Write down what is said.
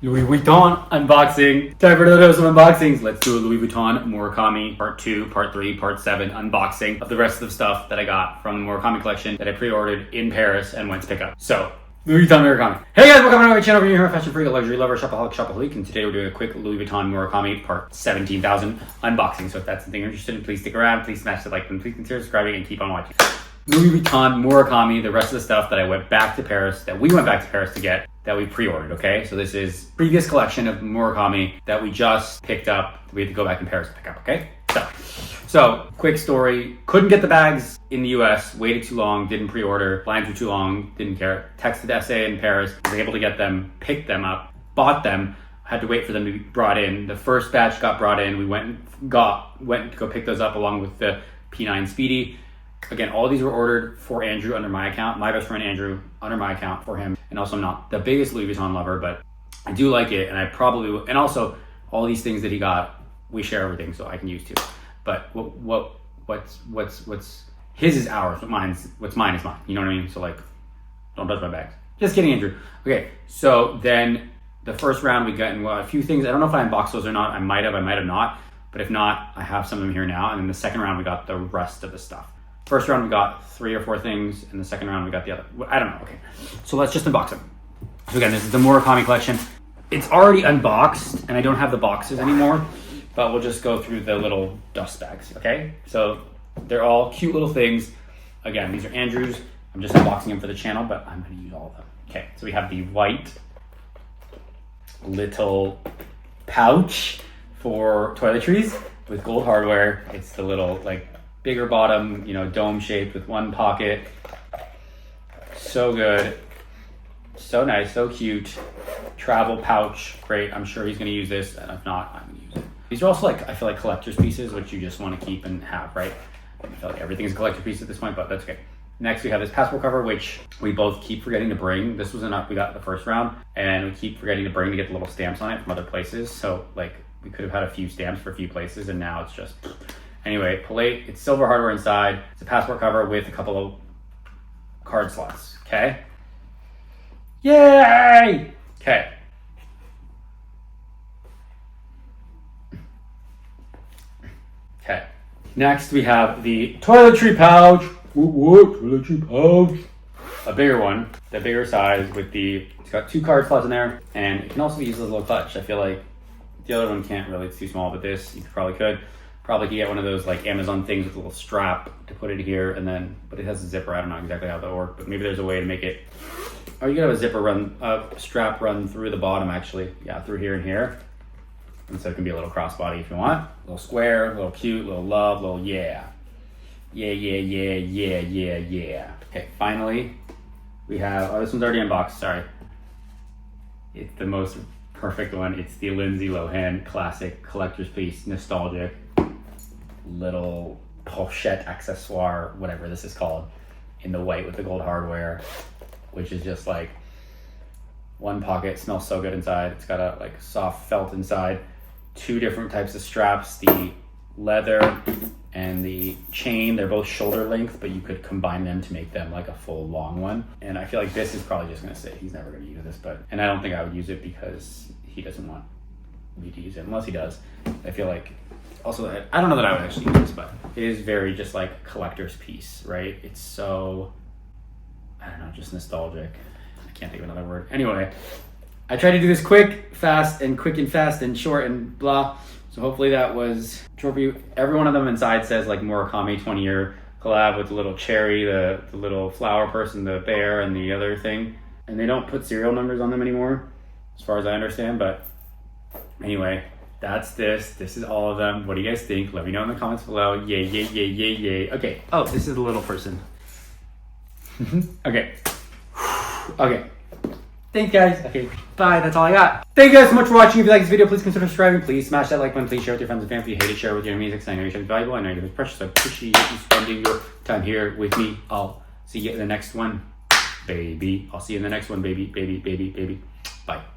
Louis Vuitton unboxing. Time for another dose of unboxings. Let's do a Louis Vuitton Murakami part 2, part 3, part 7 unboxing of the rest of the stuff that I got from the Murakami collection that I pre-ordered in Paris and went to pick up. So, Louis Vuitton Murakami. Hey guys, welcome to my channel. You're here, fashion freak, a luxury lover, shopaholic, shopaholique, and today we're doing a quick Louis Vuitton Murakami part 17,000 unboxing. So if that's something you're interested in, please stick around. Please smash the like button. Please consider subscribing and keep on watching. Louis Vuitton Murakami, the rest of the stuff that I went back to Paris, that we went back to Paris to get, that we pre-ordered, okay? So this is previous collection of Murakami that we just picked up. We had to go back in Paris to pick up, okay? So quick story. Couldn't get the bags in the US, waited too long, didn't pre-order, lines were too long, didn't care. Texted SA in Paris, was able to get them, picked them up, bought them, had to wait for them to be brought in. The first batch got brought in. We went to go pick those up along with the P9 Speedy. Again, all these were ordered for Andrew under my account, my best friend Andrew under my account for him. And also I'm not the biggest Louis Vuitton lover, but I do like it, and I probably will. And also all these things that he got, we share everything, so I can use too. But what's his is ours, what's mine is mine. You know what I mean? So like, don't touch my bags. Just kidding, Andrew. Okay, so then the first round we got in a few things. I don't know if I unboxed those or not. I might have not. But if not, I have some of them here now. And then the second round we got the rest of the stuff. First round we got 3 or 4 things, and the second round we got the other. I don't know, okay. So let's just unbox them. So again, this is the Murakami collection. It's already unboxed, and I don't have the boxes anymore, but we'll just go through the little dust bags, okay? So they're all cute little things. Again, these are Andrew's. I'm just unboxing them for the channel, but I'm gonna use all of them. Okay, so we have the white little pouch for toiletries with gold hardware. It's the little, like, bigger bottom, you know, dome shaped with one pocket. So good. So nice, so cute. Travel pouch, great. I'm sure he's gonna use this, and if not, I'm gonna use it. These are also like, I feel like collector's pieces, which you just wanna keep and have, right? I feel like everything is a collector's piece at this point, but that's okay. Next, we have this passport cover, which we both keep forgetting to bring. This was enough we got the first round, and we keep forgetting to bring to get the little stamps on it from other places. So like, we could have had a few stamps for a few places, and now it's just, anyway, plate, it's silver hardware inside. It's a passport cover with a couple of card slots, okay? Yay! Okay. Okay. Next, we have the toiletry pouch. Toiletry pouch. A bigger one, the bigger size with it's got 2 card slots in there, and it can also be used as a little clutch. I feel like the other one can't really, it's too small, but this, you probably could. Probably could get one of those like Amazon things with a little strap to put it here, and then, but it has a zipper. I don't know exactly how that works, but maybe there's a way to make it. Or you could have a zipper strap run through the bottom actually. Yeah, through here and here. And so it can be a little crossbody if you want. A little square, a little cute, a little love, a little yeah. Yeah. Okay, finally, we have, oh, this one's already unboxed, sorry. It's the most perfect one. It's the Lindsay Lohan classic collector's piece, nostalgic. Little pochette accessoire, whatever this is called, in the white with the gold hardware, which is just like one pocket, smells so good inside. It's got a like soft felt inside, 2 different types of straps, the leather and the chain. They're both shoulder length, but you could combine them to make them like a full long one. And I feel like this is probably just gonna sit. He's never gonna use this, and I don't think I would use it because he doesn't want me to use it, unless he does. I feel like, also, I don't know that I would actually use this, but it is very just like collector's piece, right? It's so, I don't know, just nostalgic. I can't think of another word. Anyway, I tried to do this quick and fast and short and blah. So hopefully that was short for you. Every one of them inside says like Murakami 20-year collab with the little cherry, the little flower person, the bear, and the other thing. And they don't put serial numbers on them anymore, as far as I understand, but anyway. That's this. This is all of them. What do you guys think? Let me know in the comments below. Yay. Okay. Oh, this is the little person. Okay. Okay. Thanks, guys. Okay. Bye. That's all I got. Thank you guys so much for watching. If you like this video, please consider subscribing. Please smash that like button. Please share with your friends and family. If you hate it, share with your enemies. Because I know your time is valuable. I know your time is precious. I appreciate you spending your time here with me. I'll see you in the next one, baby. I'll see you in the next one, baby. Bye.